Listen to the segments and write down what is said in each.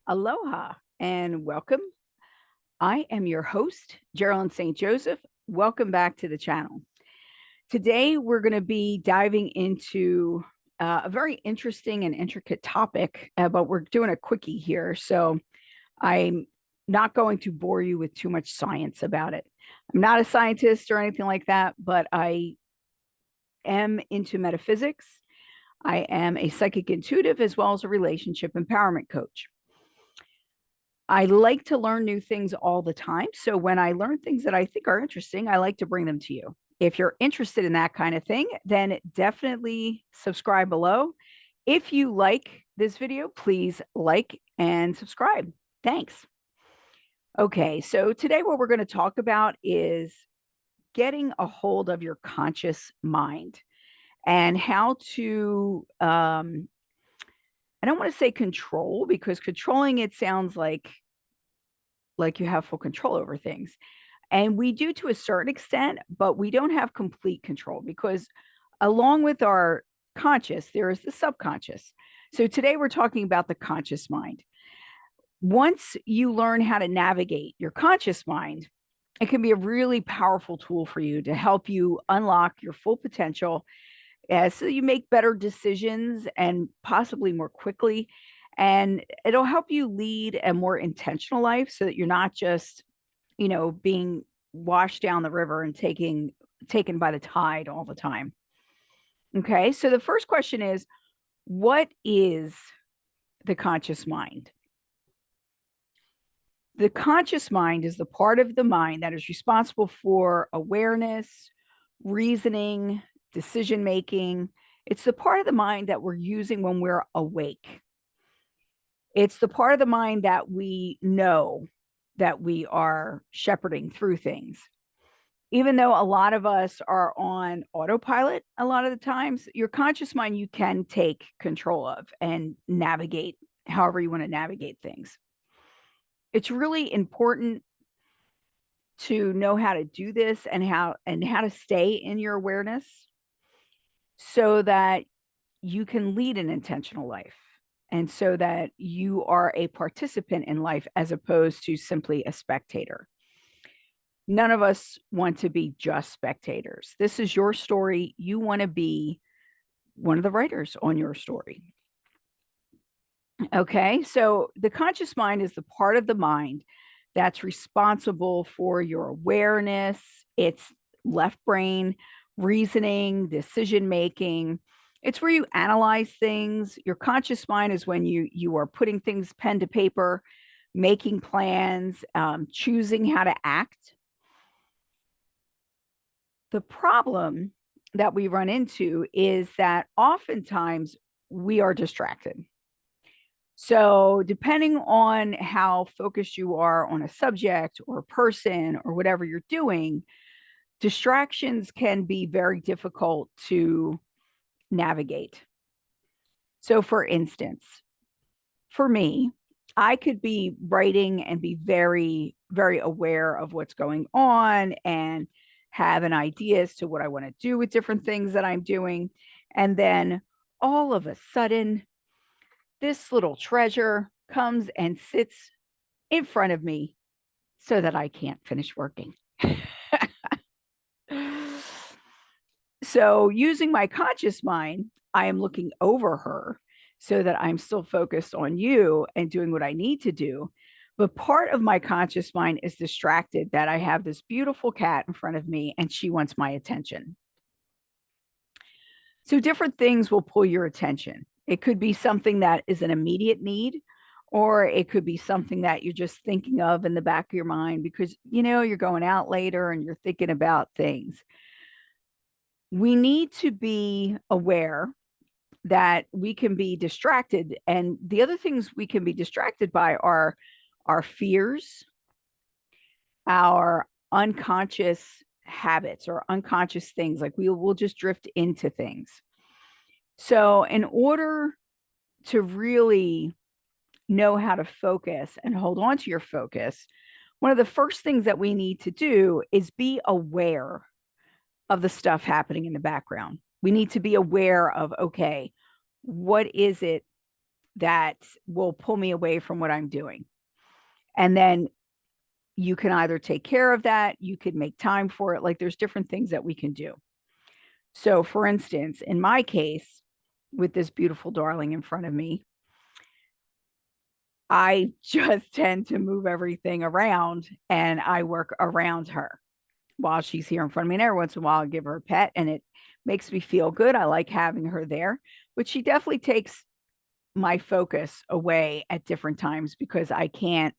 Aloha and welcome. I am your host, Geralyn St Joseph. Welcome back to the channel. Today, we're going to be diving into a very interesting and intricate topic, but we're doing a quickie here. So I'm not going to bore you with too much science about it. I'm not a scientist or anything like that, but I am into metaphysics. I am a psychic intuitive as well as a relationship empowerment coach. I like to learn new things all the time. So when I learn things that I think are interesting, I like to bring them to you. If you're interested in that kind of thing, then definitely subscribe below. If you like this video, please like and subscribe. Thanks. Okay, so today what we're going to talk about is getting a hold of your conscious mind and how to I don't want to say control, because controlling it sounds like you have full control over things. And we do to a certain extent, but we don't have complete control, because along with our conscious, there is the subconscious. So today we're talking about the conscious mind. Once you learn how to navigate your conscious mind, it can be a really powerful tool for you to help you unlock your full potential, so you make better decisions and possibly more quickly. And it'll help you lead a more intentional life so that you're not just, being washed down the river and taken by the tide all the time. Okay, so the first question is, what is the conscious mind? The conscious mind is the part of the mind that is responsible for awareness, reasoning, decision making. It's the part of the mind that we're using when we're awake. It's the part of the mind that we know that we are shepherding through things. Even though a lot of us are on autopilot a lot of the times, your conscious mind you can take control of and navigate however you want to navigate things. It's really important to know how to do this and how to stay in your awareness so that you can lead an intentional life, and so that you are a participant in life as opposed to simply a spectator. None of us want to be just spectators. This is your story. You want to be one of the writers on your story. Okay, so the conscious mind is the part of the mind that's responsible for your awareness. It's left brain, reasoning, decision making. It's where you analyze things. Your conscious mind is when you are putting things pen to paper, making plans, choosing how to act. The problem that we run into is that oftentimes we are distracted. So, depending on how focused you are on a subject or a person or whatever you're doing, distractions can be very difficult to navigate. So, for instance, for me, I could be writing and be very, very aware of what's going on and have an idea as to what I want to do with different things that I'm doing. And then all of a sudden, this little treasure comes and sits in front of me so that I can't finish working. So, using my conscious mind, I am looking over her so that I'm still focused on you and doing what I need to do. But part of my conscious mind is distracted that I have this beautiful cat in front of me and she wants my attention. So, different things will pull your attention. It could be something that is an immediate need, or it could be something that you're just thinking of in the back of your mind because you're going out later and you're thinking about things. We need to be aware that we can be distracted. And the other things we can be distracted by are our fears, our unconscious habits or unconscious things. Like we'll just drift into things. So in order to really know how to focus and hold on to your focus, one of the first things that we need to do is be aware of the stuff happening in the background. We need to be aware of, okay, what is it that will pull me away from what I'm doing. And then you can either take care of that, you could make time for it. Like there's different things that we can do. So, for instance, in my case, with this beautiful darling in front of me, I just tend to move everything around and I work around her while she's here in front of me. And every once in a while, I give her a pet and it makes me feel good. I like having her there, but she definitely takes my focus away at different times because I can't,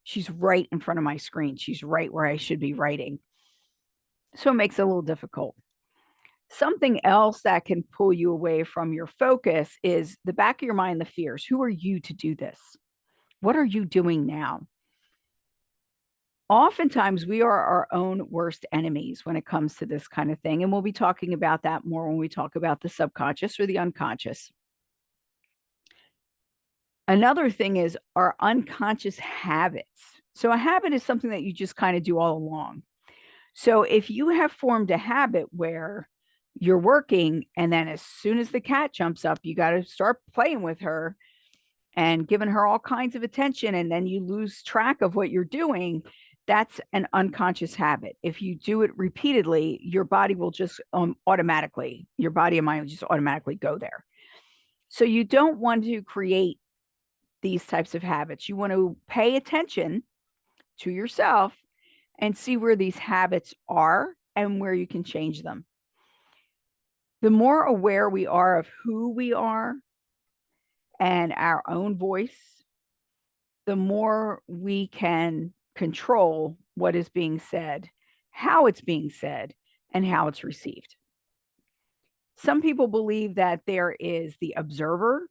she's right in front of my screen. She's right where I should be writing. So it makes it a little difficult. Something else that can pull you away from your focus is the back of your mind, the fears. Who are you to do this? What are you doing now? Oftentimes, we are our own worst enemies when it comes to this kind of thing. And we'll be talking about that more when we talk about the subconscious or the unconscious. Another thing is our unconscious habits. So, a habit is something that you just kind of do all along. So, if you have formed a habit where you're working and then as soon as the cat jumps up, you got to start playing with her and giving her all kinds of attention, and then you lose track of what you're doing, that's an unconscious habit. If you do it repeatedly, your body will just automatically, your body and mind will just automatically go there. So you don't want to create these types of habits. You want to pay attention to yourself and see where these habits are and where you can change them. The more aware we are of who we are and our own voice, the more we can control what is being said, how it's being said, and how it's received. Some people believe that there is the observer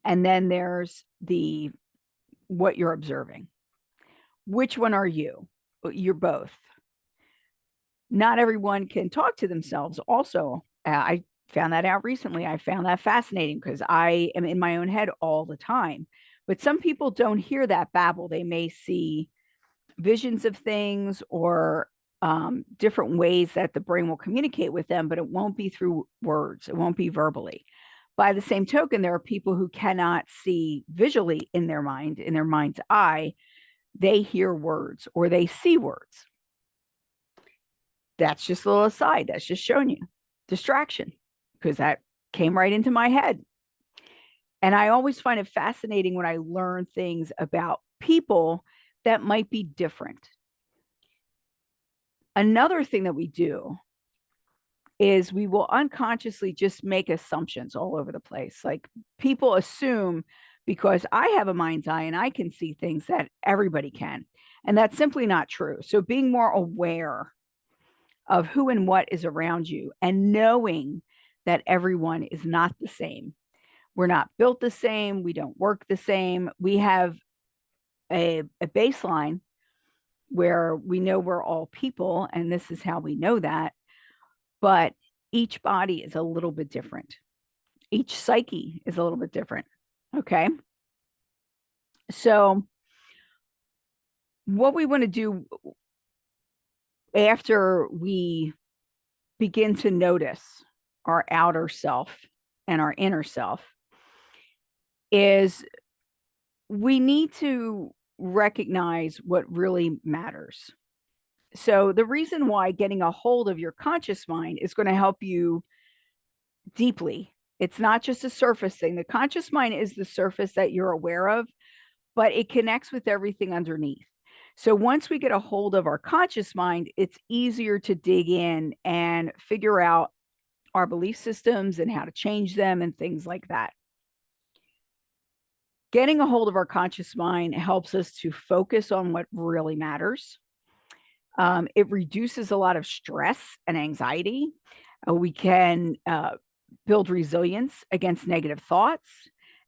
and then there's the what you're observing. Which one are you? You're both. Not everyone can talk to themselves. Also, I found that out recently. I found that fascinating because I am in my own head all the time. But some people don't hear that babble. They may see visions of things or different ways that the brain will communicate with them, but it won't be through words. It won't be verbally. By the same token, there are people who cannot see visually in their mind, in their mind's eye. They hear words or they see words. That's just a little aside. That's just showing you distraction because that came right into my head. And I always find it fascinating when I learn things about people that might be different. Another thing that we do is we will unconsciously just make assumptions all over the place. Like people assume because I have a mind's eye and I can see things that everybody can. And that's simply not true. So being more aware of who and what is around you and knowing that everyone is not the same. We're not built the same. We don't work the same. We have a baseline where we know we're all people, and this is how we know that. But each body is a little bit different. Each psyche is a little bit different. Okay. So, what we want to do after we begin to notice our outer self and our inner self is we need to recognize what really matters. So, the reason why getting a hold of your conscious mind is going to help you deeply. It's not just a surface thing. The conscious mind is the surface that you're aware of, but it connects with everything underneath. So once we get a hold of our conscious mind, it's easier to dig in and figure out our belief systems and how to change them and things like that. Getting a hold of our conscious mind helps us to focus on what really matters. It reduces a lot of stress and anxiety. We can build resilience against negative thoughts,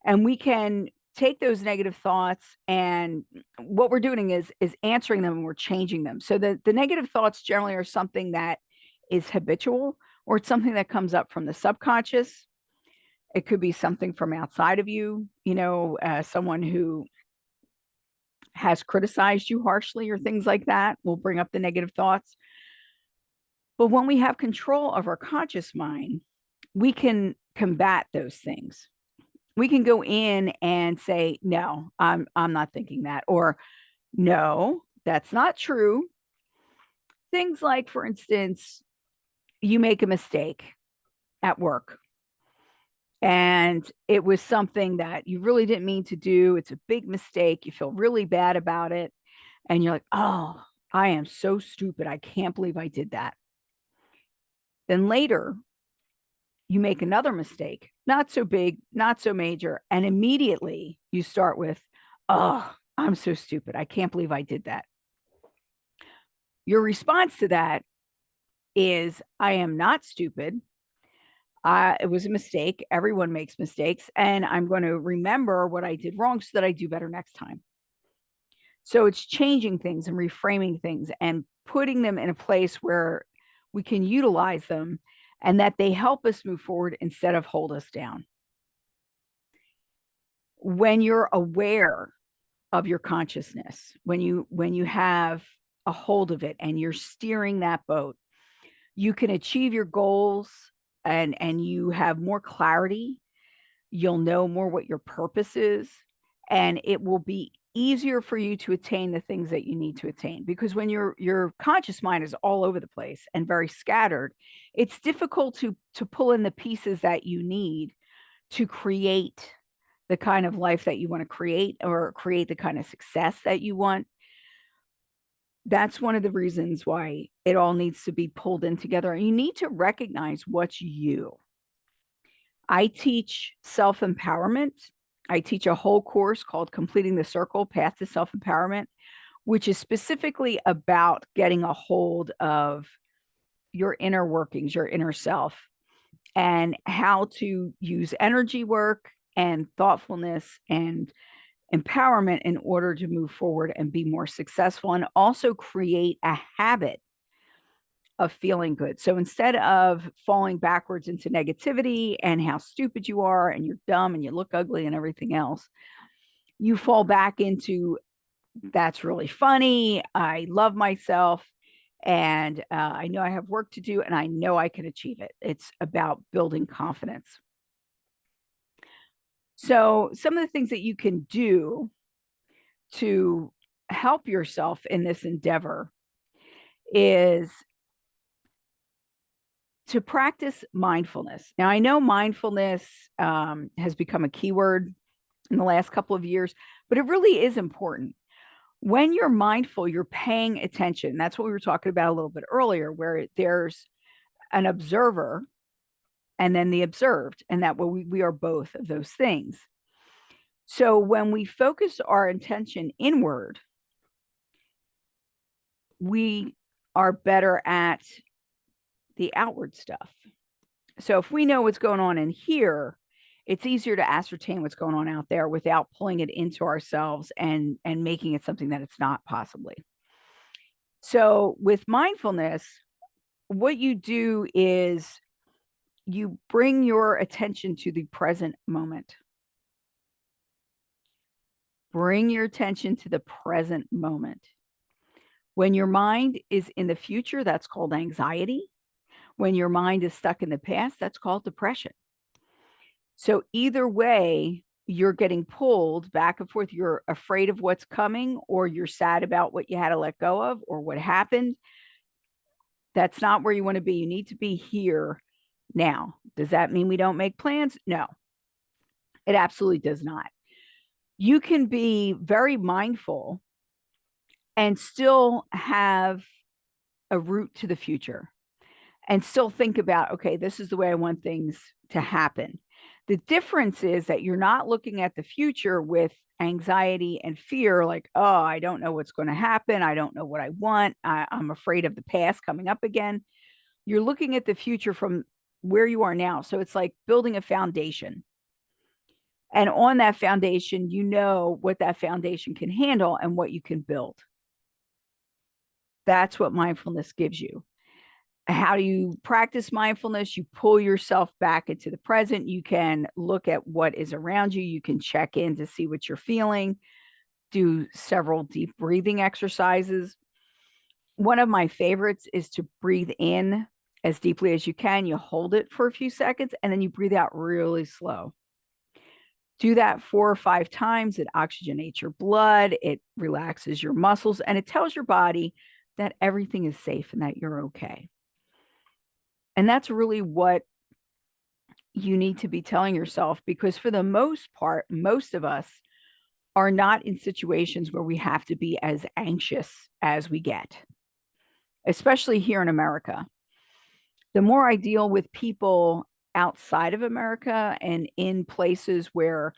and we can take those negative thoughts and what we're doing is answering them and we're changing them. So the negative thoughts generally are something that is habitual or it's something that comes up from the subconscious. It could be something from outside of you, someone who has criticized you harshly or things like that will bring up the negative thoughts. But when we have control of our conscious mind, we can combat those things. we can go in and say, no, I'm not thinking that, or no, that's not true. Things like, for instance, you make a mistake at work and it was something that you really didn't mean to do. It's a big mistake. You feel really bad about it. And you're like, oh, I am so stupid. I can't believe I did that. Then later, you make another mistake, not so big, not so major. And immediately you start with, oh, I'm so stupid. I can't believe I did that. Your response to that is, I am not stupid. It was a mistake. Everyone makes mistakes. And I'm going to remember what I did wrong so that I do better next time. So it's changing things and reframing things and putting them in a place where we can utilize them and that they help us move forward instead of hold us down. When you're aware of your consciousness, when you have a hold of it and you're steering that boat, you can achieve your goals and you have more clarity. You'll know more what your purpose is, and it will be easier for you to attain the things that you need to attain. Because when your conscious mind is all over the place and very scattered, it's difficult to pull in the pieces that you need to create the kind of life that you want to create or create the kind of success that you want. That's one of the reasons why it all needs to be pulled in together. And you need to recognize what's you. I teach self-empowerment. I teach a whole course called Completing the Circle, Path to Self-Empowerment, which is specifically about getting a hold of your inner workings, your inner self, and how to use energy work and thoughtfulness and empowerment in order to move forward and be more successful and also create a habit of feeling good. So instead of falling backwards into negativity and how stupid you are and you're dumb and you look ugly and everything else, you fall back into, that's really funny. I love myself and I know I have work to do and I know I can achieve it. It's about building confidence. So some of the things that you can do to help yourself in this endeavor is to practice mindfulness. Now, I know mindfulness has become a keyword in the last couple of years, but it really is important. When you're mindful, you're paying attention. That's what we were talking about a little bit earlier, where there's an observer and then the observed, and that we are both of those things. So when we focus our attention inward, we are better at the outward stuff. So if we know what's going on in here, it's easier to ascertain what's going on out there without pulling it into ourselves and making it something that it's not possibly. So with mindfulness, what you do is you bring your attention to the present moment. Bring your attention to the present moment. When your mind is in the future, that's called anxiety. When your mind is stuck in the past, that's called depression. So either way, you're getting pulled back and forth. You're afraid of what's coming, or you're sad about what you had to let go of or what happened. That's not where you want to be. You need to be here now. Does that mean we don't make plans? No, it absolutely does not. You can be very mindful and still have a route to the future and still think about, okay, this is the way I want things to happen. The difference is that you're not looking at the future with anxiety and fear, like, oh, I don't know what's going to happen. I don't know what I want. I'm afraid of the past coming up again. You're looking at the future from where you are now. So it's like building a foundation. And on that foundation, you know what that foundation can handle and what you can build. That's what mindfulness gives you. How do you practice mindfulness? You pull yourself back into the present. You can look at what is around you. You can check in to see what you're feeling, do several deep breathing exercises. One of my favorites is to breathe in as deeply as you can. You hold it for a few seconds and then you breathe out really slow. Do that 4 or 5 times. It oxygenates your blood, it relaxes your muscles, and it tells your body that everything is safe and that you're okay. And that's really what you need to be telling yourself, because for the most part, most of us are not in situations where we have to be as anxious as we get, especially here in America. The more I deal with people outside of America and in places where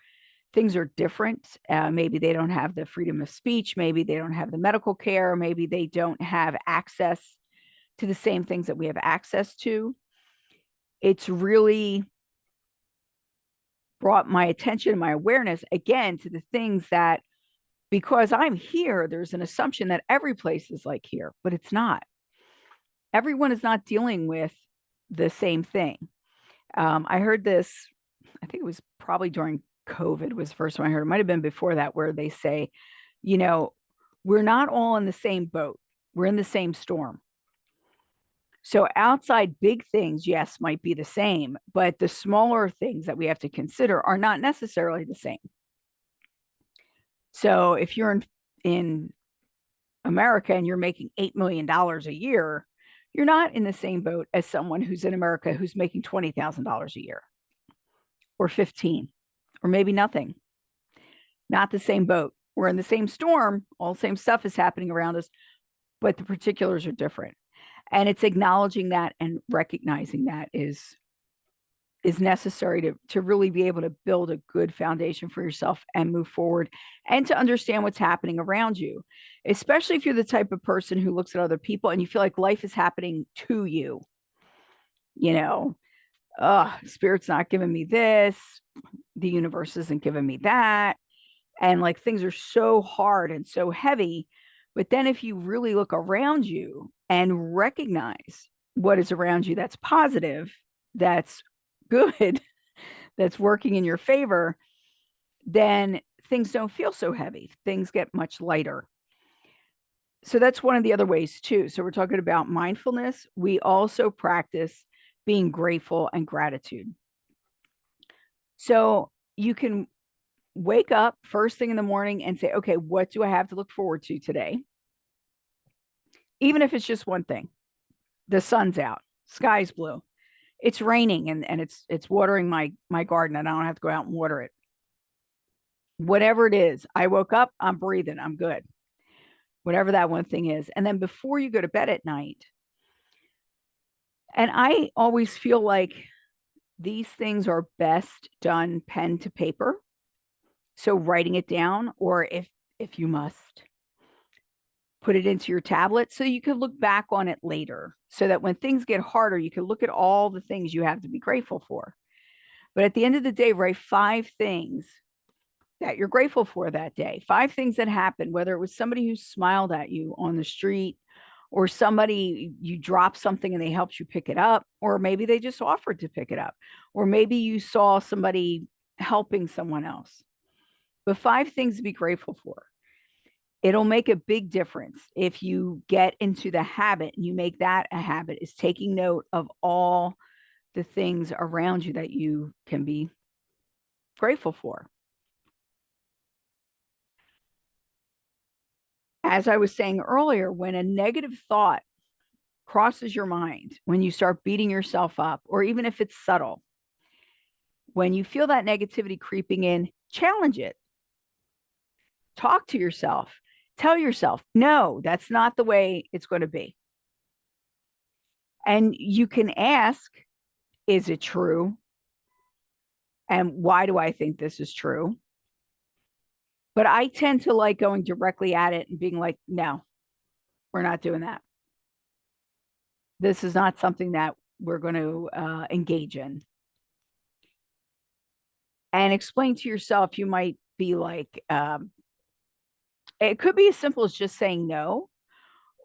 things are different, maybe they don't have the freedom of speech, maybe they don't have the medical care, maybe they don't have access to the same things that we have access to. It's really brought my attention, my awareness again to the things that, because I'm here, there's an assumption that every place is like here, but it's not. Everyone is not dealing with the same thing. I heard this, I think it was probably during COVID was the first time I heard. It might have been before that, where they say, you know, we're not all in the same boat. We're in the same storm. So outside big things, yes, might be the same, but the smaller things that we have to consider are not necessarily the same. So if you're in America and you're making $8 million a year, you're not in the same boat as someone who's in America who's making $20,000 a year or 15, or maybe nothing. Not the same boat. We're in the same storm. All the same stuff is happening around us, but the particulars are different. And it's acknowledging that and recognizing that is necessary to really be able to build a good foundation for yourself and move forward, and to understand what's happening around you, especially if you're the type of person who looks at other people and you feel like life is happening to you. You know, spirit's not giving me this, the universe isn't giving me that, and like things are so hard and so heavy. But then if you really look around you and recognize what is around you that's positive, that's good, that's working in your favor, then things don't feel so heavy. Things get much lighter. So that's one of the other ways too. So we're talking about mindfulness. We also practice being grateful and gratitude. So you can wake up first thing in the morning and say, okay, what do I have to look forward to today? Even if it's just one thing. The sun's out, sky's blue, it's raining, and it's watering my garden, and I don't have to go out and water it. Whatever it is, I woke up, I'm breathing, I'm good. Whatever that one thing is. And then before you go to bed at night, and I always feel like these things are best done pen to paper. So writing it down, or if you must, put it into your tablet so you can look back on it later, so that when things get harder, you can look at all the things you have to be grateful for. But at the end of the day, write 5 things that you're grateful for that day. 5 things that happened, whether it was somebody who smiled at you on the street, or somebody, you dropped something and they helped you pick it up, or maybe they just offered to pick it up, or maybe you saw somebody helping someone else. But 5 things to be grateful for. It'll make a big difference if you get into the habit, and you make that a habit, is taking note of all the things around you that you can be grateful for. As I was saying earlier, when a negative thought crosses your mind, when you start beating yourself up, or even if it's subtle, when you feel that negativity creeping in, challenge it. Talk to yourself. Tell yourself, no, that's not the way it's going to be. And you can ask, is it true? And why do I think this is true? But I tend to like going directly at it and being like, no, we're not doing that. This is not something that we're going to engage in. And explain to yourself, you might be like, it could be as simple as just saying no,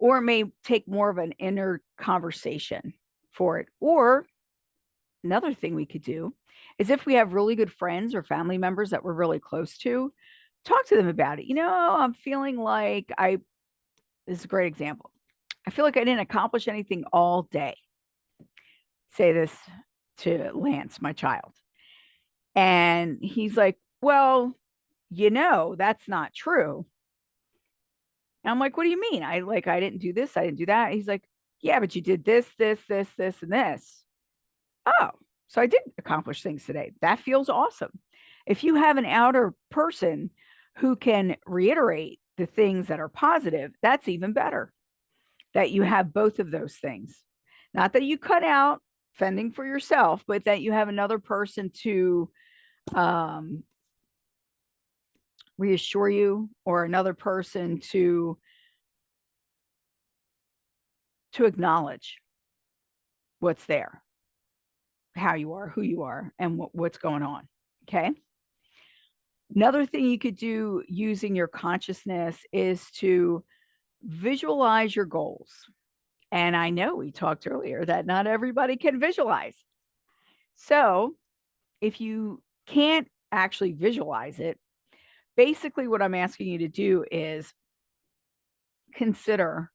or it may take more of an inner conversation for it. Or another thing we could do is, if we have really good friends or family members that we're really close to, talk to them about it. I'm feeling like this is a great example. I feel like I didn't accomplish anything all day. Say this to Lance, my child. And he's like, well, that's not true. And I'm like, what do you mean? I didn't do this. I didn't do that. He's like, yeah, but you did this, this, and this. Oh, so I did accomplish things today. That feels awesome. If you have an outer person who can reiterate the things that are positive, that's even better, that you have both of those things. Not that you cut out fending for yourself, but that you have another person to um, reassure you, or another person to acknowledge what's there, how you are, who you are, and what's going on. Okay. Another thing you could do using your consciousness is to visualize your goals. And I know we talked earlier that not everybody can visualize. So if you can't actually visualize it, basically what I'm asking you to do is consider,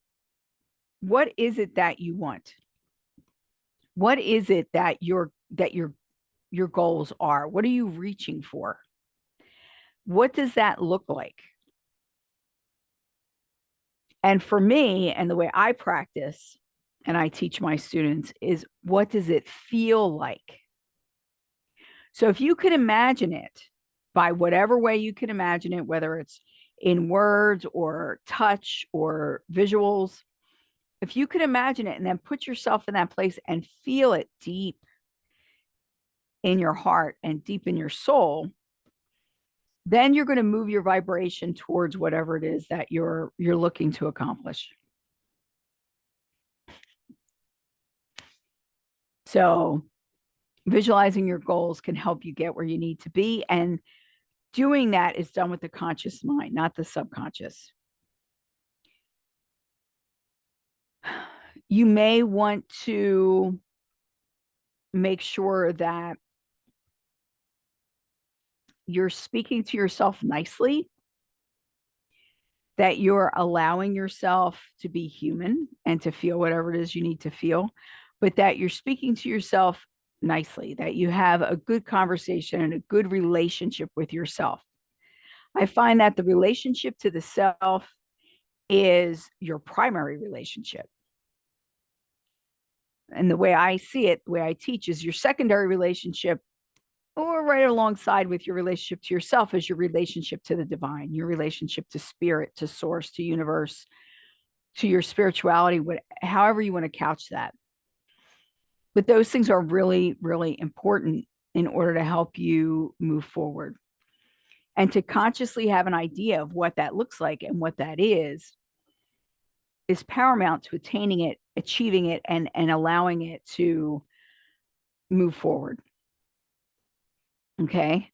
what is it that you want? What is it that your goals are? What are you reaching for? What does that look like? And for me, and the way I practice and I teach my students, is, what does it feel like? So if you could imagine it by whatever way you can imagine it, whether it's in words or touch or visuals, if you could imagine it and then put yourself in that place and feel it deep in your heart and deep in your soul, then you're going to move your vibration towards whatever it is that you're looking to accomplish. So visualizing your goals can help you get where you need to be. And doing that is done with the conscious mind, not the subconscious. You may want to make sure that you're speaking to yourself nicely, that you're allowing yourself to be human and to feel whatever it is you need to feel, but that you're speaking to yourself nicely, that you have a good conversation and a good relationship with yourself. I find that the relationship to the self is your primary relationship. And the way I see it, the way I teach, is your secondary relationship, or right alongside with your relationship to yourself, is your relationship to the divine, your relationship to spirit, to source, to universe, to your spirituality, however you want to couch that. But those things are really, really important in order to help you move forward. And to consciously have an idea of what that looks like and what that is paramount to attaining it, achieving it, and allowing it to move forward. Okay.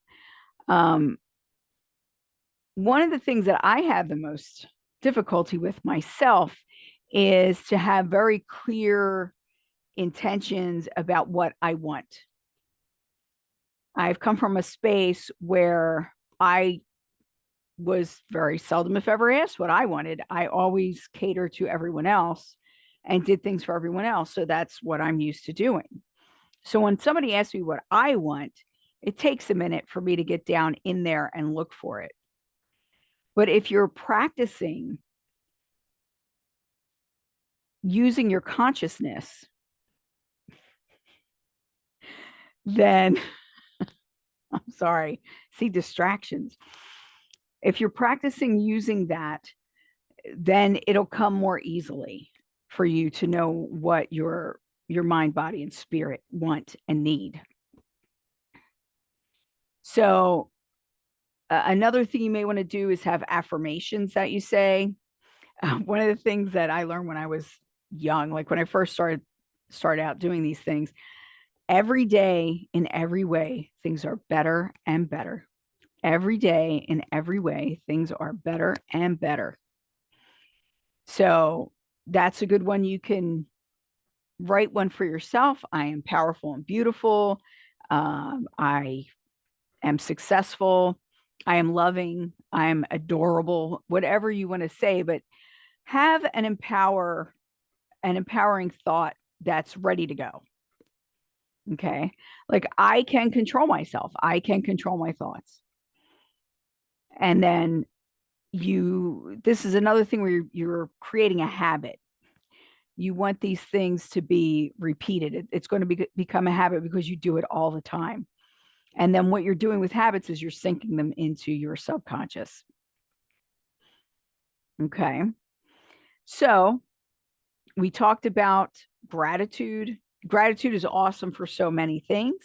One of the things that I have the most difficulty with myself is to have very clear intentions about what I want. I've come from a space where I was very seldom, if ever, asked what I wanted. I always catered to everyone else and did things for everyone else. So that's what I'm used to doing. So when somebody asks me what I want, it takes a minute for me to get down in there and look for it. But if you're practicing using your consciousness, then I'm sorry, see, distractions. If you're practicing using that, then it'll come more easily for you to know what your mind, body, and spirit want and need. So another thing you may want to do is have affirmations that you say. One of the things that I learned when I was young, like when I first started out doing these things, every day in every way, things are better and better. Every day in every way, things are better and better. So that's a good one. You can write one for yourself. I am powerful and beautiful. I am successful. I am loving. I am adorable. Whatever you want to say, but have an empowering thought that's ready to go. Okay. Like, I can control myself. I can control my thoughts. And then this is another thing where you're creating a habit. You want these things to be repeated. It's going to become a habit because you do it all the time. And then what you're doing with habits is you're sinking them into your subconscious. Okay. So we talked about gratitude. Gratitude is awesome for so many things.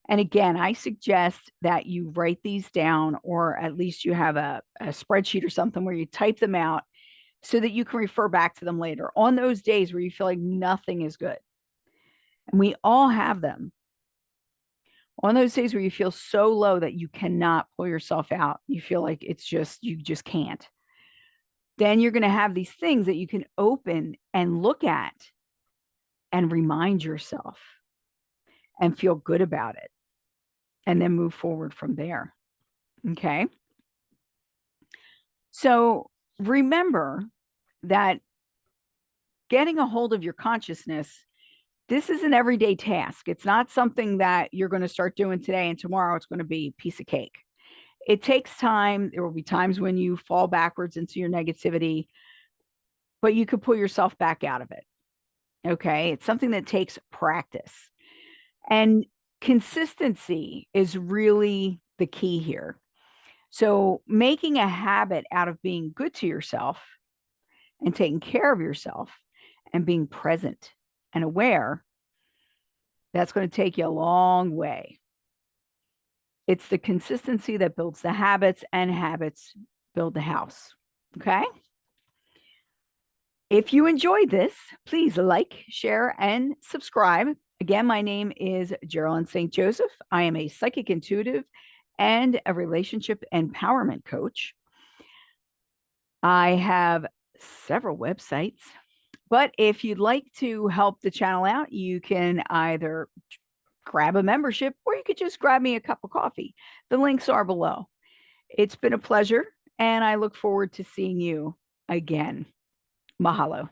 And again, I suggest that you write these down, or at least you have a spreadsheet or something where you type them out so that you can refer back to them later on those days where you feel like nothing is good. And we all have them. On those days where you feel so low that you cannot pull yourself out, you feel like you just can't. Then you're going to have these things that you can open and look at and remind yourself and feel good about it, and then move forward from there. Okay. So remember that getting a hold of your consciousness, this is an everyday task. It's not something that you're going to start doing today and tomorrow it's going to be a piece of cake. It takes time. There will be times when you fall backwards into your negativity, but you could pull yourself back out of it. Okay. It's something that takes practice. And consistency is really the key here. So, making a habit out of being good to yourself and taking care of yourself and being present and aware, that's going to take you a long way. It's the consistency that builds the habits, and habits build the house. Okay. If you enjoyed this, please like, share, and subscribe. Again, my name is Geralyn St Joseph. I am a psychic intuitive and a relationship empowerment coach. I have several websites, but if you'd like to help the channel out, you can either grab a membership or you could just grab me a cup of coffee. The links are below. It's been a pleasure, and I look forward to seeing you again. Mahalo.